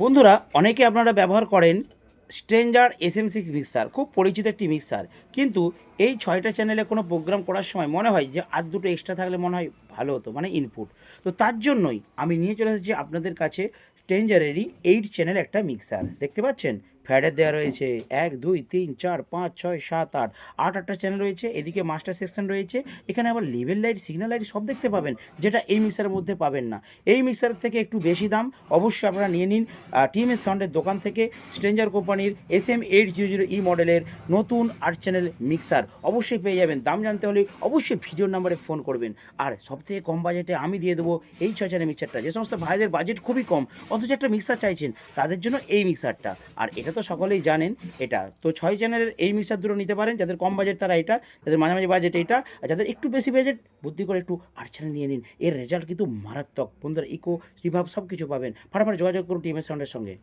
বন্ধুরা, অনেকে আপনারা ব্যবহার করেন স্ট্রেঞ্জার SM6 মিক্সার, খুব পরিচিত একটি মিক্সার। কিন্তু এই 6টা চ্যানেলে কোনো প্রোগ্রাম করার সময় মনে হয় যে আর দুটো এক্সট্রা থাকলে মনে হয় ভালো হতো, মানে ইনপুট। তো তার জন্যই আমি নিয়ে চলে এসেছি আপনাদের কাছে স্ট্রেঞ্জারেরই 8 চ্যানেল একটা মিক্সার। দেখতে পাচ্ছেন ফ্যাডের দেওয়া রয়েছে 1 2 3 4 5 6 7 8 8টা চ্যানেল রয়েছে। এদিকে মাস্টার সেকশন রয়েছে, এখানে আবার লেভেল লাইট, সিগন্যাল লাইট সব দেখতে পাবেন, যেটা এই মিক্সারের মধ্যে পাবেন না। এই মিক্সারের থেকে একটু বেশি দাম, অবশ্যই আপনারা নিয়ে নিন TMS সাউন্ডের দোকান থেকে। স্ট্রেঞ্জার কোম্পানির SM800E মডেলের নতুন 8 চ্যানেল মিক্সার অবশ্যই পেয়ে যাবেন। দাম জানতে হলে অবশ্যই ভিডিওর নাম্বারে ফোন করবেন। আর সবথেকে কম বাজেটে আমি দিয়ে দেবো এই 6 চ্যানেল মিক্সারটা। যে সমস্ত ভাইদের বাজেট খুবই কম অথচ একটা মিক্সার চাইছেন, তাদের জন্য এই মিক্সারটা। আর এটা তো সকলেই জানেন, এটা তো 6 চ্যানেলের এই মিক্সার দুটো নিতে পারেন। যাদের কম বাজেট তারা এটা, যাদের মাঝামাঝি বাজেট এইটা, আর যাদের একটু বেশি বাজেট বুদ্ধি করে একটু 8 চ্যানেল নিয়ে নিন। এর রেজাল্ট কিন্তু মারাত্মক বন্ধুরা, ইকো রিভার্ব সব কিছু পাবেন। ফাটাফাট যোগাযোগ করুন TMS সাউন্ডের সঙ্গে।